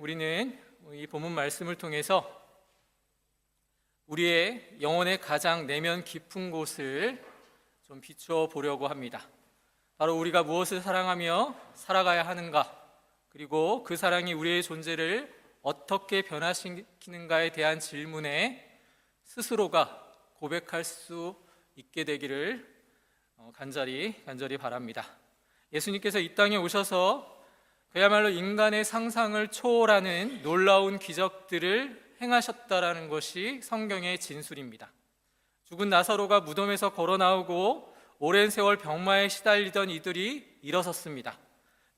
우리는 이 본문 말씀을 통해서 우리의 영혼의 가장 내면 깊은 곳을 좀 비추어 보려고 합니다. 바로 우리가 무엇을 사랑하며 살아가야 하는가, 그리고 그 사랑이 우리의 존재를 어떻게 변화시키는가에 대한 질문에 스스로가 고백할 수 있게 되기를 간절히 바랍니다. 예수님께서 이 땅에 오셔서 그야말로 인간의 상상을 초월하는 놀라운 기적들을 행하셨다라는 것이 성경의 진술입니다. 죽은 나사로가 무덤에서 걸어 나오고 오랜 세월 병마에 시달리던 이들이 일어섰습니다.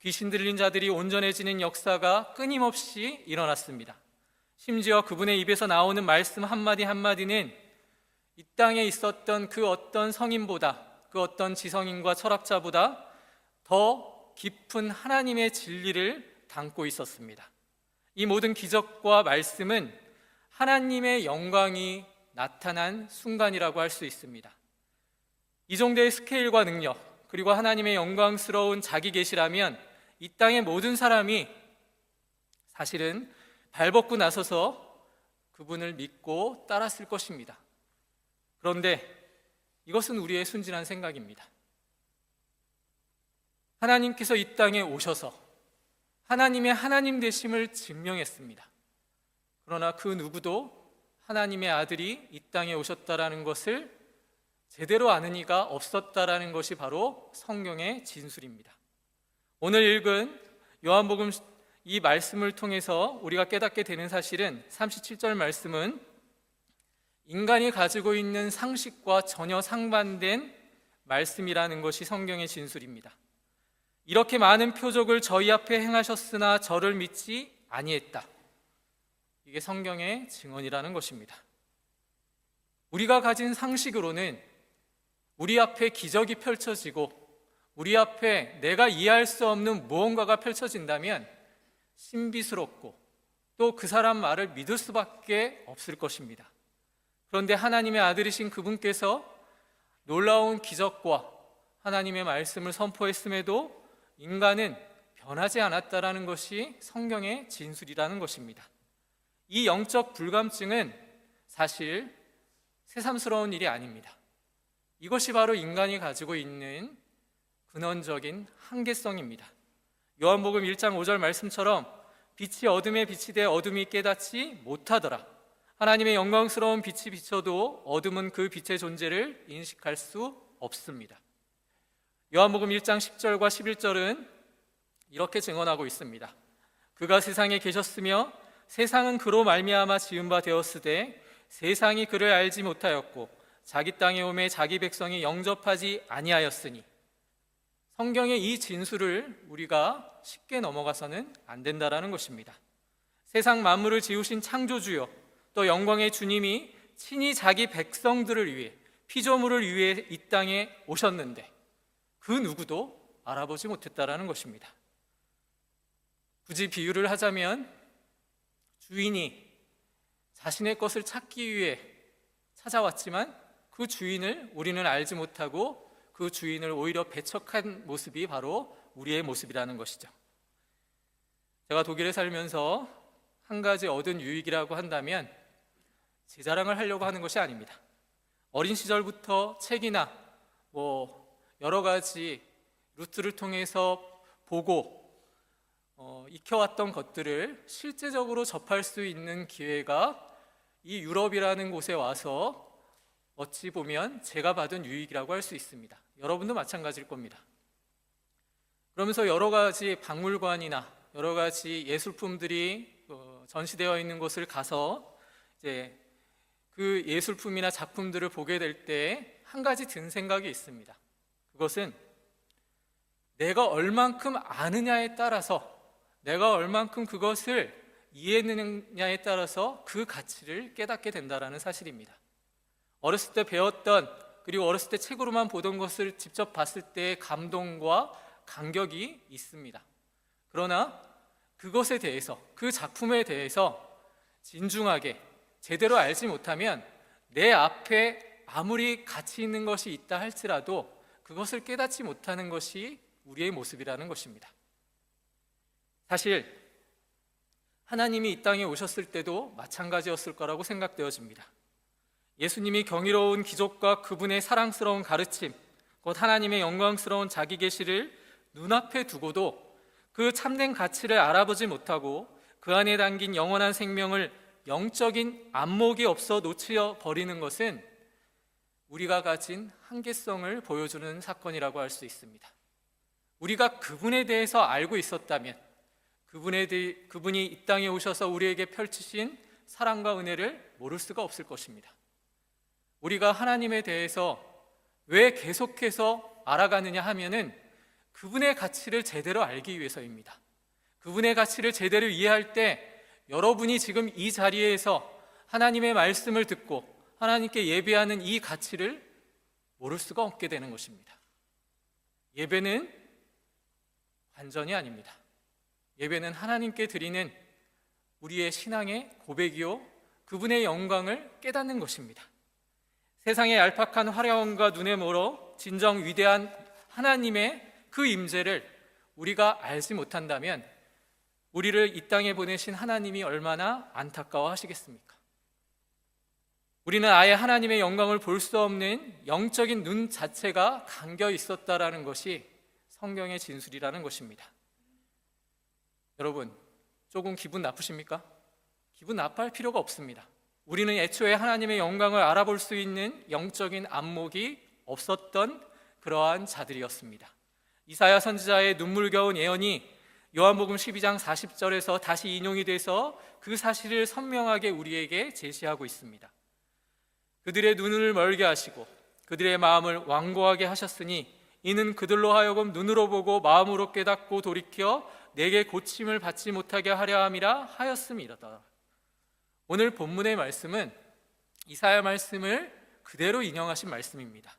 귀신 들린 자들이 온전해지는 역사가 끊임없이 일어났습니다. 심지어 그분의 입에서 나오는 말씀 한마디 한마디는 이 땅에 있었던 그 어떤 성인보다, 그 어떤 지성인과 철학자보다 더 깊은 하나님의 진리를 담고 있었습니다. 이 모든 기적과 말씀은 하나님의 영광이 나타난 순간이라고 할 수 있습니다. 이 정도의 스케일과 능력, 그리고 하나님의 영광스러운 자기 계시라면 이 땅의 모든 사람이 사실은 발벗고 나서서 그분을 믿고 따랐을 것입니다. 그런데 이것은 우리의 순진한 생각입니다. 하나님께서 이 땅에 오셔서 하나님의 하나님 되심을 증명했습니다. 그러나 그 누구도 하나님의 아들이 이 땅에 오셨다라는 것을 제대로 아는 이가 없었다라는 것이 바로 성경의 진술입니다. 오늘 읽은 요한복음 이 말씀을 통해서 우리가 깨닫게 되는 사실은 37절 말씀은 인간이 가지고 있는 상식과 전혀 상반된 말씀이라는 것이 성경의 진술입니다. 이렇게 많은 표적을 저희 앞에 행하셨으나 저를 믿지 아니했다. 이게 성경의 증언이라는 것입니다. 우리가 가진 상식으로는 우리 앞에 기적이 펼쳐지고 우리 앞에 내가 이해할 수 없는 무언가가 펼쳐진다면 신비스럽고 또 그 사람 말을 믿을 수밖에 없을 것입니다. 그런데 하나님의 아들이신 그분께서 놀라운 기적과 하나님의 말씀을 선포했음에도 인간은 변하지 않았다라는 것이 성경의 진술이라는 것입니다. 이 영적 불감증은 사실 새삼스러운 일이 아닙니다. 이것이 바로 인간이 가지고 있는 근원적인 한계성입니다. 요한복음 1장 5절 말씀처럼 빛이 어둠에 비치되 어둠이 깨닫지 못하더라. 하나님의 영광스러운 빛이 비춰도 어둠은 그 빛의 존재를 인식할 수 없습니다. 요한복음 1장 10절과 11절은 이렇게 증언하고 있습니다. 그가 세상에 계셨으며 세상은 그로 말미암아 지은 바 되었으되 세상이 그를 알지 못하였고 자기 땅에 오매 자기 백성이 영접하지 아니하였으니, 성경의 이 진술을 우리가 쉽게 넘어가서는 안 된다라는 것입니다. 세상 만물을 지으신 창조주여 또 영광의 주님이 친히 자기 백성들을 위해 피조물을 위해 이 땅에 오셨는데 그 누구도 알아보지 못했다라는 것입니다. 굳이 비유를 하자면 주인이 자신의 것을 찾기 위해 찾아왔지만 그 주인을 우리는 알지 못하고 그 주인을 오히려 배척한 모습이 바로 우리의 모습이라는 것이죠. 제가 독일에 살면서 한 가지 얻은 유익이라고 한다면 제 자랑을 하려고 하는 것이 아닙니다. 어린 시절부터 책이나 여러 가지 루트를 통해서 보고 익혀왔던 것들을 실제적으로 접할 수 있는 기회가 이 유럽이라는 곳에 와서 어찌 보면 제가 받은 유익이라고 할 수 있습니다. 여러분도 마찬가지일 겁니다. 그러면서 여러 가지 박물관이나 여러 가지 예술품들이 전시되어 있는 곳을 가서 이제 그 예술품이나 작품들을 보게 될 때 한 가지 든 생각이 있습니다. 그것은 내가 얼만큼 아느냐에 따라서, 내가 얼만큼 그것을 이해했느냐에 따라서 그 가치를 깨닫게 된다는 사실입니다. 어렸을 때 배웠던, 그리고 어렸을 때 책으로만 보던 것을 직접 봤을 때의 감동과 감격이 있습니다. 그러나 그것에 대해서, 그 작품에 대해서 진중하게 제대로 알지 못하면 내 앞에 아무리 가치 있는 것이 있다 할지라도 그것을 깨닫지 못하는 것이 우리의 모습이라는 것입니다. 사실 하나님이 이 땅에 오셨을 때도 마찬가지였을 거라고 생각되어집니다. 예수님이 경이로운 기적과 그분의 사랑스러운 가르침, 곧 하나님의 영광스러운 자기 계시를 눈앞에 두고도 그 참된 가치를 알아보지 못하고 그 안에 담긴 영원한 생명을 영적인 안목이 없어 놓쳐버리는 것은 우리가 가진 한계성을 보여주는 사건이라고 할 수 있습니다. 우리가 그분에 대해서 알고 있었다면 그분이 이 땅에 오셔서 우리에게 펼치신 사랑과 은혜를 모를 수가 없을 것입니다. 우리가 하나님에 대해서 왜 계속해서 알아가느냐 하면은 그분의 가치를 제대로 알기 위해서입니다. 그분의 가치를 제대로 이해할 때 여러분이 지금 이 자리에서 하나님의 말씀을 듣고 하나님께 예배하는 이 가치를 모를 수가 없게 되는 것입니다. 예배는 관전이 아닙니다. 예배는 하나님께 드리는 우리의 신앙의 고백이요 그분의 영광을 깨닫는 것입니다. 세상의 얄팍한 화려함과 눈에 멀어 진정 위대한 하나님의 그 임재를 우리가 알지 못한다면 우리를 이 땅에 보내신 하나님이 얼마나 안타까워하시겠습니까? 우리는 아예 하나님의 영광을 볼 수 없는 영적인 눈 자체가 감겨 있었다라는 것이 성경의 진술이라는 것입니다. 여러분, 조금 기분 나쁘십니까? 기분 나빠할 필요가 없습니다. 우리는 애초에 하나님의 영광을 알아볼 수 있는 영적인 안목이 없었던 그러한 자들이었습니다. 이사야 선지자의 눈물겨운 예언이 요한복음 12장 40절에서 다시 인용이 돼서 그 사실을 선명하게 우리에게 제시하고 있습니다. 그들의 눈을 멀게 하시고 그들의 마음을 완고하게 하셨으니 이는 그들로 하여금 눈으로 보고 마음으로 깨닫고 돌이켜 내게 고침을 받지 못하게 하려 함이라 하였음이로다. 오늘 본문의 말씀은 이사야 말씀을 그대로 인용하신 말씀입니다.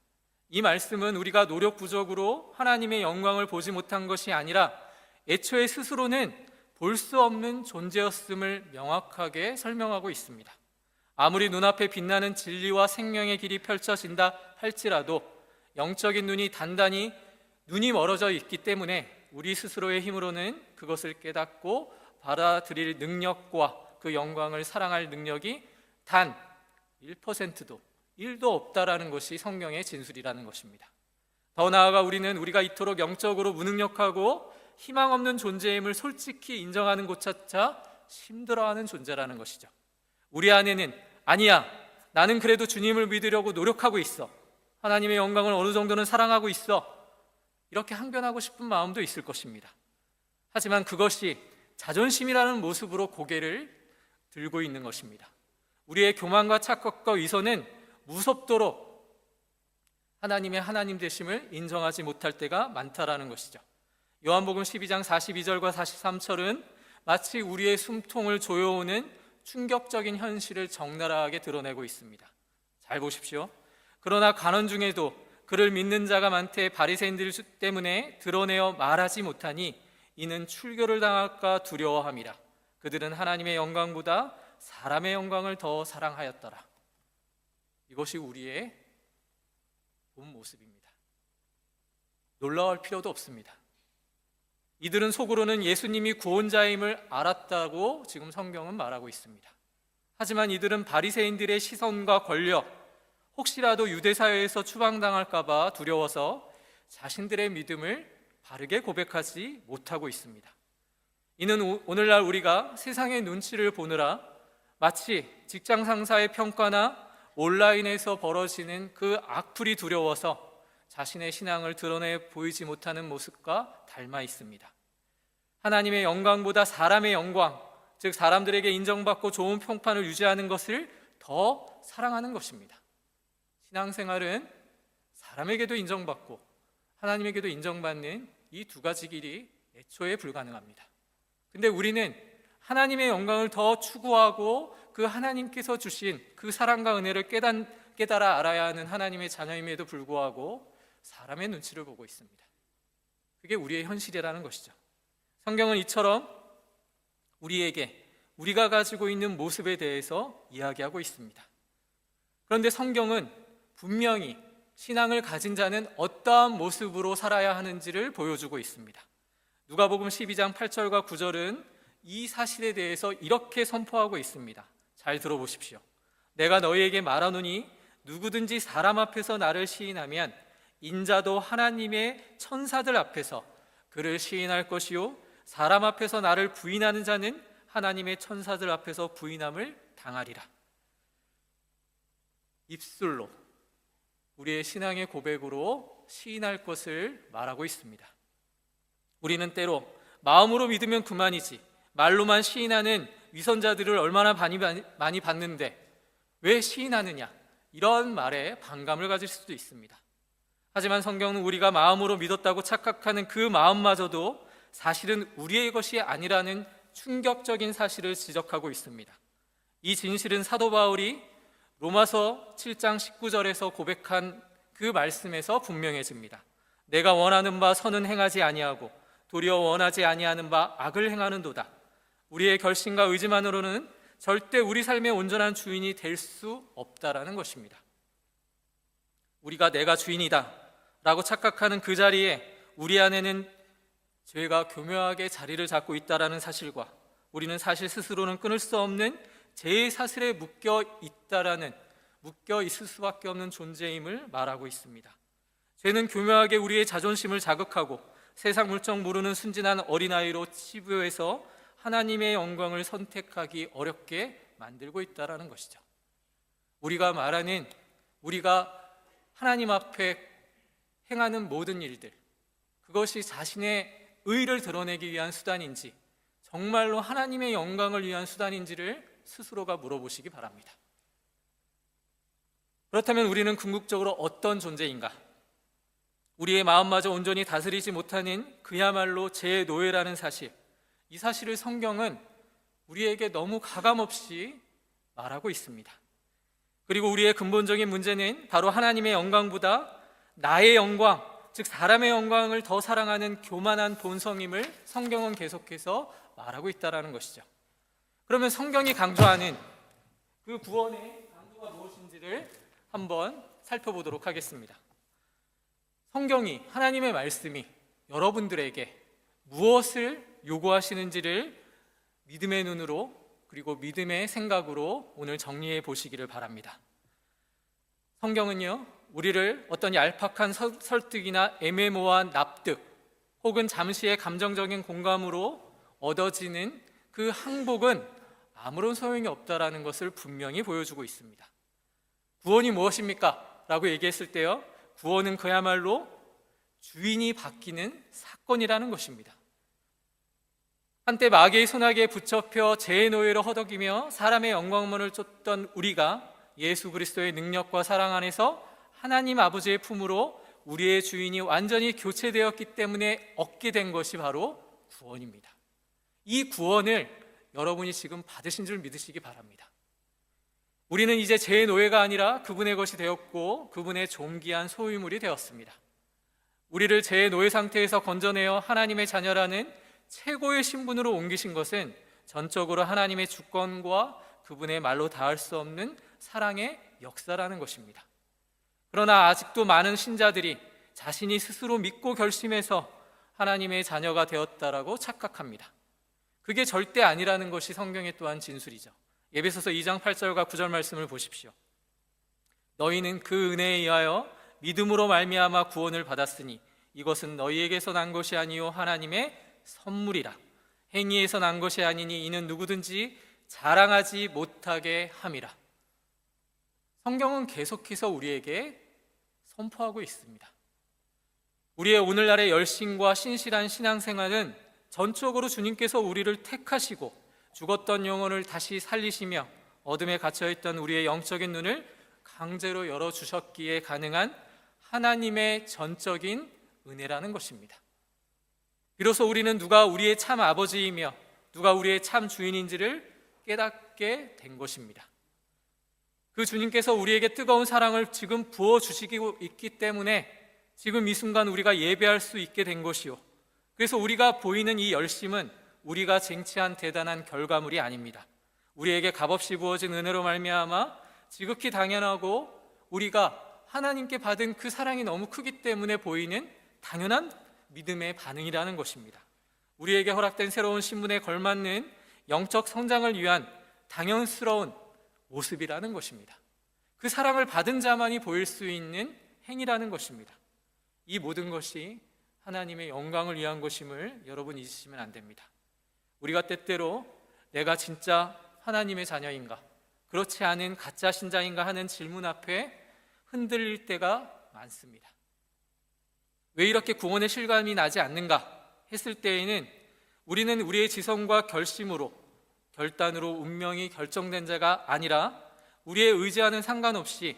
이 말씀은 우리가 노력 부족으로 하나님의 영광을 보지 못한 것이 아니라 애초에 스스로는 볼 수 없는 존재였음을 명확하게 설명하고 있습니다. 아무리 눈앞에 빛나는 진리와 생명의 길이 펼쳐진다 할지라도 영적인 눈이 단단히 눈이 멀어져 있기 때문에 우리 스스로의 힘으로는 그것을 깨닫고 받아들일 능력과 그 영광을 사랑할 능력이 단 1%도 1도 없다라는 것이 성경의 진술이라는 것입니다. 더 나아가 우리가 이토록 영적으로 무능력하고 희망 없는 존재임을 솔직히 인정하는 것조차 힘들어하는 존재라는 것이죠. 우리 안에는 아니야, 나는 그래도 주님을 믿으려고 노력하고 있어, 하나님의 영광을 어느 정도는 사랑하고 있어, 이렇게 항변하고 싶은 마음도 있을 것입니다. 하지만 그것이 자존심이라는 모습으로 고개를 들고 있는 것입니다. 우리의 교만과 착각과 위선은 무섭도록 하나님의 하나님 되심을 인정하지 못할 때가 많다라는 것이죠. 요한복음 12장 42절과 43절은 마치 우리의 숨통을 조여오는 충격적인 현실을 적나라하게 드러내고 있습니다. 잘 보십시오. 그러나 간언 중에도 그를 믿는 자가 많되 바리새인들 때문에 드러내어 말하지 못하니 이는 출교를 당할까 두려워함이라. 그들은 하나님의 영광보다 사람의 영광을 더 사랑하였더라. 이것이 우리의 본 모습입니다. 놀라울 필요도 없습니다. 이들은 속으로는 예수님이 구원자임을 알았다고 지금 성경은 말하고 있습니다. 하지만 이들은 바리새인들의 시선과 권력, 혹시라도 유대사회에서 추방당할까 봐 두려워서 자신들의 믿음을 바르게 고백하지 못하고 있습니다. 이는 오늘날 우리가 세상의 눈치를 보느라 마치 직장 상사의 평가나 온라인에서 벌어지는 그 악플이 두려워서 자신의 신앙을 드러내 보이지 못하는 모습과 닮아 있습니다. 하나님의 영광보다 사람의 영광, 즉 사람들에게 인정받고 좋은 평판을 유지하는 것을 더 사랑하는 것입니다. 신앙생활은 사람에게도 인정받고 하나님에게도 인정받는 이 두 가지 길이 애초에 불가능합니다. 근데 우리는 하나님의 영광을 더 추구하고 그 하나님께서 주신 그 사랑과 은혜를 깨달아 알아야 하는 하나님의 자녀임에도 불구하고 사람의 눈치를 보고 있습니다. 그게 우리의 현실이라는 것이죠. 성경은 이처럼 우리에게 우리가 가지고 있는 모습에 대해서 이야기하고 있습니다. 그런데 성경은 분명히 신앙을 가진 자는 어떠한 모습으로 살아야 하는지를 보여주고 있습니다. 누가복음 12장 8절과 9절은 이 사실에 대해서 이렇게 선포하고 있습니다. 잘 들어보십시오. 내가 너희에게 말하노니 누구든지 사람 앞에서 나를 시인하면 인자도 하나님의 천사들 앞에서 그를 시인할 것이요 사람 앞에서 나를 부인하는 자는 하나님의 천사들 앞에서 부인함을 당하리라. 입술로 우리의 신앙의 고백으로 시인할 것을 말하고 있습니다. 우리는 때로 마음으로 믿으면 그만이지 말로만 시인하는 위선자들을 얼마나 많이 봤는데 왜 시인하느냐, 이런 말에 반감을 가질 수도 있습니다. 하지만 성경은 우리가 마음으로 믿었다고 착각하는 그 마음마저도 사실은 우리의 것이 아니라는 충격적인 사실을 지적하고 있습니다. 이 진실은 사도 바울이 로마서 7장 19절에서 고백한 그 말씀에서 분명해집니다. 내가 원하는 바 선은 행하지 아니하고 도리어 원하지 아니하는 바 악을 행하는도다. 우리의 결심과 의지만으로는 절대 우리 삶의 온전한 주인이 될 수 없다라는 것입니다. 우리가 내가 주인이다 라고 착각하는 그 자리에 우리 안에는 죄가 교묘하게 자리를 잡고 있다라는 사실과 우리는 사실 스스로는 끊을 수 없는 죄의 사슬에 묶여 있을 수밖에 없는 존재임을 말하고 있습니다. 죄는 교묘하게 우리의 자존심을 자극하고 세상 물정 모르는 순진한 어린아이로 치부해서 하나님의 영광을 선택하기 어렵게 만들고 있다는 것이죠. 우리가 말하는 우리가 하나님 앞에 행하는 모든 일들, 그것이 자신의 의를 드러내기 위한 수단인지 정말로 하나님의 영광을 위한 수단인지를 스스로가 물어보시기 바랍니다. 그렇다면 우리는 궁극적으로 어떤 존재인가? 우리의 마음마저 온전히 다스리지 못하는 그야말로 죄의 노예라는 사실, 이 사실을 성경은 우리에게 너무 가감없이 말하고 있습니다. 그리고 우리의 근본적인 문제는 바로 하나님의 영광보다 나의 영광, 즉 사람의 영광을 더 사랑하는 교만한 본성임을 성경은 계속해서 말하고 있다는 것이죠. 그러면 성경이 강조하는 그 구원의 강조가 무엇인지를 한번 살펴보도록 하겠습니다. 성경이, 하나님의 말씀이 여러분들에게 무엇을 요구하시는지를 믿음의 눈으로 그리고 믿음의 생각으로 오늘 정리해 보시기를 바랍니다. 성경은요, 우리를 어떤 얄팍한 설득이나 애매모호한 납득 혹은 잠시의 감정적인 공감으로 얻어지는 그 항복은 아무런 소용이 없다라는 것을 분명히 보여주고 있습니다. 구원이 무엇입니까? 라고 얘기했을 때요, 구원은 그야말로 주인이 바뀌는 사건이라는 것입니다. 한때 마귀의 손아귀에 붙잡혀 죄의 노예로 허덕이며 사람의 영광만을 쫓던 우리가 예수 그리스도의 능력과 사랑 안에서 하나님 아버지의 품으로 우리의 주인이 완전히 교체되었기 때문에 얻게 된 것이 바로 구원입니다. 이 구원을 여러분이 지금 받으신 줄 믿으시기 바랍니다. 우리는 이제 죄의 노예가 아니라 그분의 것이 되었고 그분의 존귀한 소유물이 되었습니다. 우리를 죄의 노예 상태에서 건져내어 하나님의 자녀라는 최고의 신분으로 옮기신 것은 전적으로 하나님의 주권과 그분의 말로 닿을 수 없는 사랑의 역사라는 것입니다. 그러나 아직도 많은 신자들이 자신이 스스로 믿고 결심해서 하나님의 자녀가 되었다라고 착각합니다. 그게 절대 아니라는 것이 성경의 또한 진술이죠. 에베소서 2장 8절과 9절 말씀을 보십시오. 너희는 그 은혜에 의하여 믿음으로 말미암아 구원을 받았으니 이것은 너희에게서 난 것이 아니요 하나님의 선물이라. 행위에서 난 것이 아니니 이는 누구든지 자랑하지 못하게 함이라. 성경은 계속해서 우리에게 선포하고 있습니다. 우리의 오늘날의 열심과 신실한 신앙생활은 전적으로 주님께서 우리를 택하시고 죽었던 영혼을 다시 살리시며 어둠에 갇혀있던 우리의 영적인 눈을 강제로 열어주셨기에 가능한 하나님의 전적인 은혜라는 것입니다. 비로소 우리는 누가 우리의 참 아버지이며 누가 우리의 참 주인인지를 깨닫게 된 것입니다. 그 주님께서 우리에게 뜨거운 사랑을 지금 부어주시고 있기 때문에 지금 이 순간 우리가 예배할 수 있게 된 것이요, 그래서 우리가 보이는 이 열심은 우리가 쟁취한 대단한 결과물이 아닙니다. 우리에게 값없이 부어진 은혜로 말미암아 지극히 당연하고 우리가 하나님께 받은 그 사랑이 너무 크기 때문에 보이는 당연한 믿음의 반응이라는 것입니다. 우리에게 허락된 새로운 신분에 걸맞는 영적 성장을 위한 당연스러운 모습이라는 것입니다. 그 사랑을 받은 자만이 보일 수 있는 행위라는 것입니다. 이 모든 것이 하나님의 영광을 위한 것임을 여러분 잊으시면 안 됩니다. 우리가 때때로 내가 진짜 하나님의 자녀인가, 그렇지 않은 가짜 신자인가 하는 질문 앞에 흔들릴 때가 많습니다. 왜 이렇게 구원의 실감이 나지 않는가 했을 때에는 우리는 우리의 지성과 결심으로, 결단으로 운명이 결정된 자가 아니라 우리의 의지와는 상관없이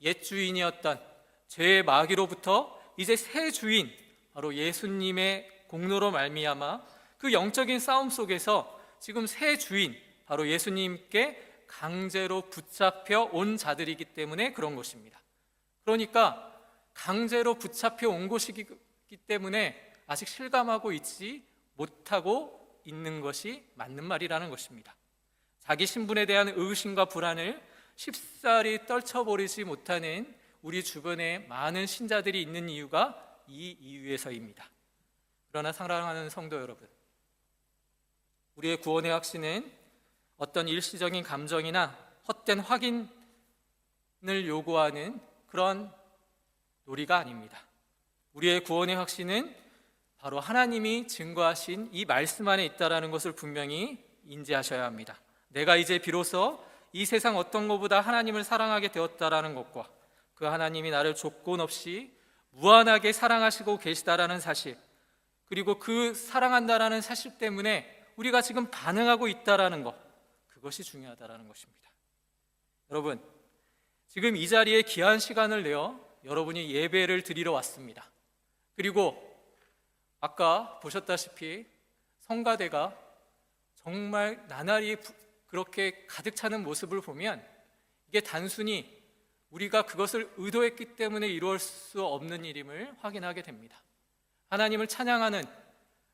옛 주인이었던 죄의 마귀로부터 이제 새 주인, 바로 예수님의 공로로 말미암아 그 영적인 싸움 속에서 지금 새 주인, 바로 예수님께 강제로 붙잡혀 온 자들이기 때문에 그런 것입니다. 그러니까 강제로 붙잡혀 온 것이기 때문에 아직 실감하고 있지 못하고 있는 것이 맞는 말이라는 것입니다. 자기 신분에 대한 의심과 불안을 쉽사리 떨쳐버리지 못하는 우리 주변에 많은 신자들이 있는 이유가 이 이유에서입니다. 그러나 사랑하는 성도 여러분, 우리의 구원의 확신은 어떤 일시적인 감정이나 헛된 확인을 요구하는 그런 놀이가 아닙니다. 우리의 구원의 확신은 바로 하나님이 증거하신 이 말씀 안에 있다는 것을 분명히 인지하셔야 합니다. 내가 이제 비로소 이 세상 어떤 것보다 하나님을 사랑하게 되었다는 것과 그 하나님이 나를 조건 없이 무한하게 사랑하시고 계시다라는 사실, 그리고 그 사랑한다라는 사실 때문에 우리가 지금 반응하고 있다라는 것, 그것이 중요하다라는 것입니다. 여러분, 지금 이 자리에 귀한 시간을 내어 여러분이 예배를 드리러 왔습니다. 그리고 아까 보셨다시피 성가대가 정말 나날이 그렇게 가득 차는 모습을 보면 이게 단순히 우리가 그것을 의도했기 때문에 이루어질 수 없는 일임을 확인하게 됩니다. 하나님을 찬양하는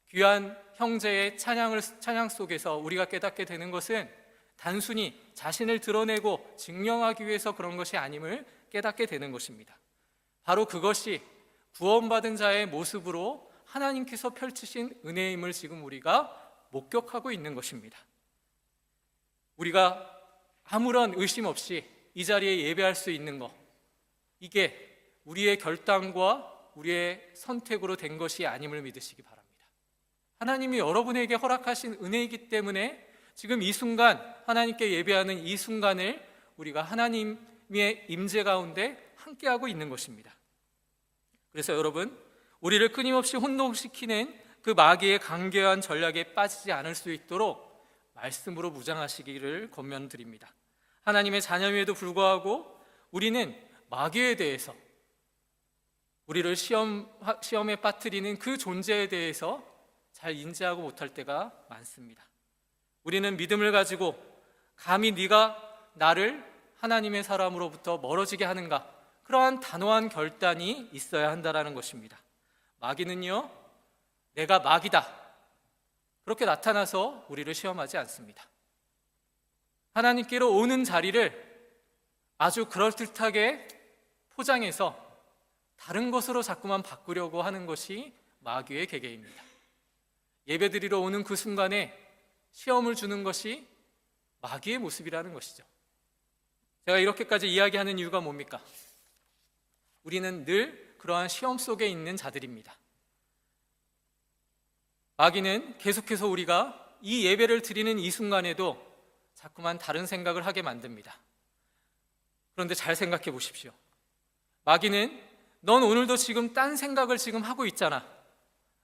귀한 형제의 찬양 속에서 우리가 깨닫게 되는 것은 단순히 자신을 드러내고 증명하기 위해서 그런 것이 아님을 깨닫게 되는 것입니다. 바로 그것이 구원받은 자의 모습으로 하나님께서 펼치신 은혜임을 지금 우리가 목격하고 있는 것입니다. 우리가 아무런 의심 없이 이 자리에 예배할 수 있는 것, 이게 우리의 결단과 우리의 선택으로 된 것이 아님을 믿으시기 바랍니다. 하나님이 여러분에게 허락하신 은혜이기 때문에 지금 이 순간, 하나님께 예배하는 이 순간을 우리가 하나님의 임재 가운데 함께하고 있는 것입니다. 그래서 여러분, 우리를 끊임없이 혼동시키는 그 마귀의 강교한 전략에 빠지지 않을 수 있도록 말씀으로 무장하시기를 권면드립니다. 하나님의 자녀임에도 불구하고 우리는 마귀에 대해서, 우리를 시험에 빠뜨리는 그 존재에 대해서 잘 인지하고 못할 때가 많습니다. 우리는 믿음을 가지고 감히 네가 나를 하나님의 사람으로부터 멀어지게 하는가, 그러한 단호한 결단이 있어야 한다는 것입니다. 마귀는요, 내가 마귀다, 그렇게 나타나서 우리를 시험하지 않습니다. 하나님께로 오는 자리를 아주 그럴듯하게 포장해서 다른 것으로 자꾸만 바꾸려고 하는 것이 마귀의 계계입니다. 예배드리러 오는 그 순간에 시험을 주는 것이 마귀의 모습이라는 것이죠. 제가 이렇게까지 이야기하는 이유가 뭡니까? 우리는 늘 그러한 시험 속에 있는 자들입니다. 마귀는 계속해서 우리가 이 예배를 드리는 이 순간에도 자꾸만 다른 생각을 하게 만듭니다. 그런데 잘 생각해 보십시오. 마귀는 넌 오늘도 지금 딴 생각을 지금 하고 있잖아.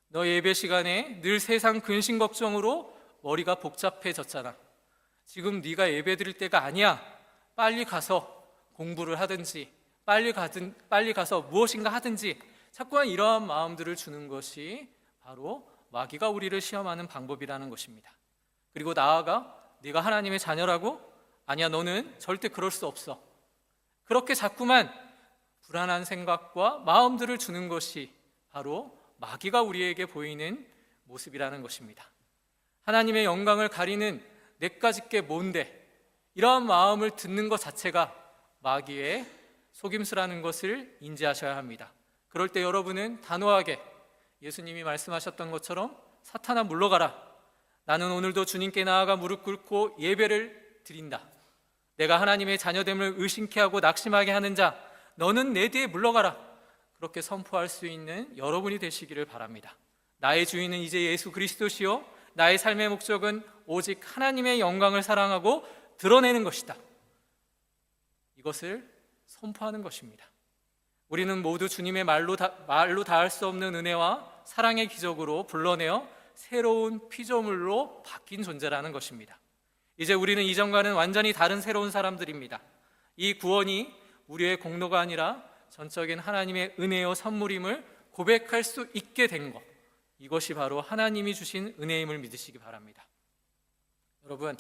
너 예배 시간에 늘 세상 근심 걱정으로 머리가 복잡해졌잖아. 지금 네가 예배 드릴 때가 아니야. 빨리 가서 공부를 하든지 빨리 가서 무엇인가 하든지, 자꾸만 이러한 마음들을 주는 것이 바로 마귀가 우리를 시험하는 방법이라는 것입니다. 그리고 나아가 네가 하나님의 자녀라고? 아니야, 너는 절대 그럴 수 없어. 그렇게 자꾸만 불안한 생각과 마음들을 주는 것이 바로 마귀가 우리에게 보이는 모습이라는 것입니다. 하나님의 영광을 가리는 내까짓 게 뭔데, 이러한 마음을 듣는 것 자체가 마귀의 속임수라는 것을 인지하셔야 합니다. 그럴 때 여러분은 단호하게 예수님이 말씀하셨던 것처럼 사탄아 물러가라. 나는 오늘도 주님께 나아가 무릎 꿇고 예배를 드린다. 내가 하나님의 자녀됨을 의심케 하고 낙심하게 하는 자, 너는 내 뒤에 물러가라. 그렇게 선포할 수 있는 여러분이 되시기를 바랍니다. 나의 주인은 이제 예수 그리스도시요, 나의 삶의 목적은 오직 하나님의 영광을 사랑하고 드러내는 것이다. 이것을 선포하는 것입니다. 우리는 모두 주님의 말로 다할 수 없는 은혜와 사랑의 기적으로 불러내어 새로운 피조물로 바뀐 존재라는 것입니다. 이제 우리는 이전과는 완전히 다른 새로운 사람들입니다. 이 구원이 우리의 공로가 아니라 전적인 하나님의 은혜요 선물임을 고백할 수 있게 된 것, 이것이 바로 하나님이 주신 은혜임을 믿으시기 바랍니다. 여러분,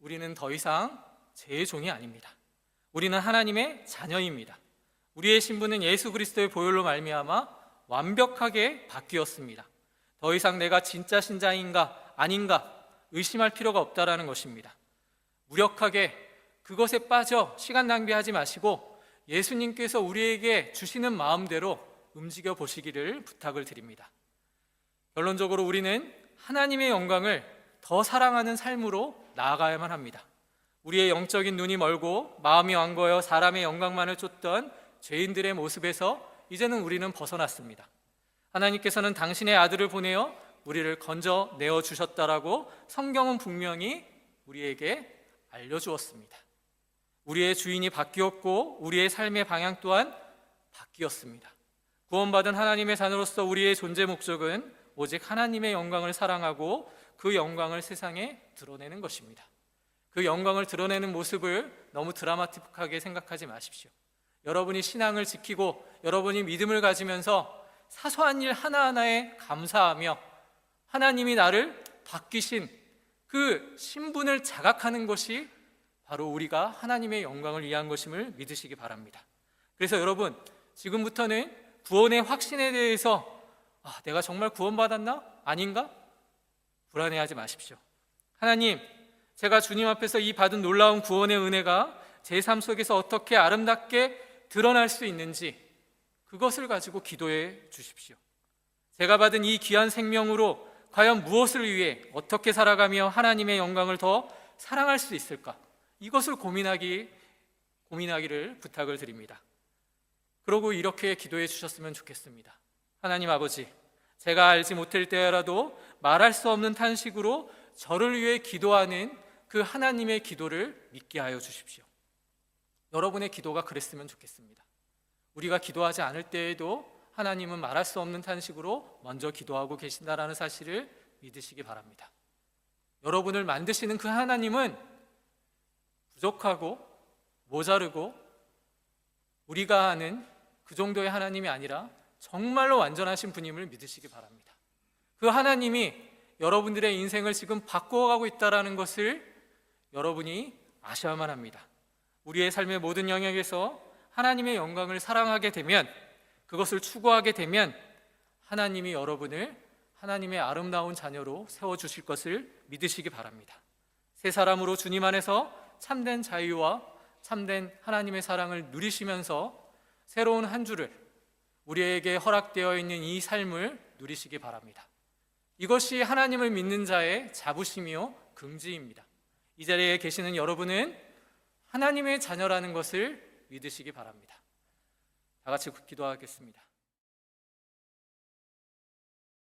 우리는 더 이상 제 종이 아닙니다. 우리는 하나님의 자녀입니다. 우리의 신분은 예수 그리스도의 보혈로 말미암아 완벽하게 바뀌었습니다. 더 이상 내가 진짜 신자인가 아닌가 의심할 필요가 없다라는 것입니다. 무력하게 그것에 빠져 시간 낭비하지 마시고 예수님께서 우리에게 주시는 마음대로 움직여 보시기를 부탁을 드립니다. 결론적으로 우리는 하나님의 영광을 더 사랑하는 삶으로 나아가야만 합니다. 우리의 영적인 눈이 멀고 마음이 완고하여 사람의 영광만을 쫓던 죄인들의 모습에서 이제는 우리는 벗어났습니다. 하나님께서는 당신의 아들을 보내어 우리를 건져내어 주셨다라고 성경은 분명히 우리에게 알려주었습니다. 우리의 주인이 바뀌었고 우리의 삶의 방향 또한 바뀌었습니다. 구원받은 하나님의 자녀로서 우리의 존재 목적은 오직 하나님의 영광을 사랑하고 그 영광을 세상에 드러내는 것입니다. 그 영광을 드러내는 모습을 너무 드라마틱하게 생각하지 마십시오. 여러분이 신앙을 지키고 여러분이 믿음을 가지면서 사소한 일 하나하나에 감사하며 하나님이 나를 바뀌신 그 신분을 자각하는 것이 바로 우리가 하나님의 영광을 위한 것임을 믿으시기 바랍니다. 그래서 여러분, 지금부터는 구원의 확신에 대해서 내가 정말 구원받았나? 아닌가? 불안해하지 마십시오. 하나님, 제가 주님 앞에서 이 받은 놀라운 구원의 은혜가 제 삶 속에서 어떻게 아름답게 드러날 수 있는지 그것을 가지고 기도해 주십시오. 제가 받은 이 귀한 생명으로 과연 무엇을 위해 어떻게 살아가며 하나님의 영광을 더 사랑할 수 있을까? 이것을 고민하기를 부탁을 드립니다. 그러고 이렇게 기도해 주셨으면 좋겠습니다. 하나님 아버지, 제가 알지 못할 때라도 말할 수 없는 탄식으로 저를 위해 기도하는 그 하나님의 기도를 믿게 하여 주십시오. 여러분의 기도가 그랬으면 좋겠습니다. 우리가 기도하지 않을 때에도 하나님은 말할 수 없는 탄식으로 먼저 기도하고 계신다라는 사실을 믿으시기 바랍니다. 여러분을 만드시는 그 하나님은 부족하고 모자르고 우리가 아는 그 정도의 하나님이 아니라 정말로 완전하신 분임을 믿으시기 바랍니다. 그 하나님이 여러분들의 인생을 지금 바꿔가고 있다는 것을 여러분이 아셔야만 합니다. 우리의 삶의 모든 영역에서 하나님의 영광을 사랑하게 되면, 그것을 추구하게 되면 하나님이 여러분을 하나님의 아름다운 자녀로 세워주실 것을 믿으시기 바랍니다. 새 사람으로 주님 안에서 참된 자유와 참된 하나님의 사랑을 누리시면서 새로운 한 주를, 우리에게 허락되어 있는 이 삶을 누리시기 바랍니다. 이것이 하나님을 믿는 자의 자부심이요 긍지입니다. 이 자리에 계시는 여러분은 하나님의 자녀라는 것을 믿으시기 바랍니다. 다 같이 기도하겠습니다.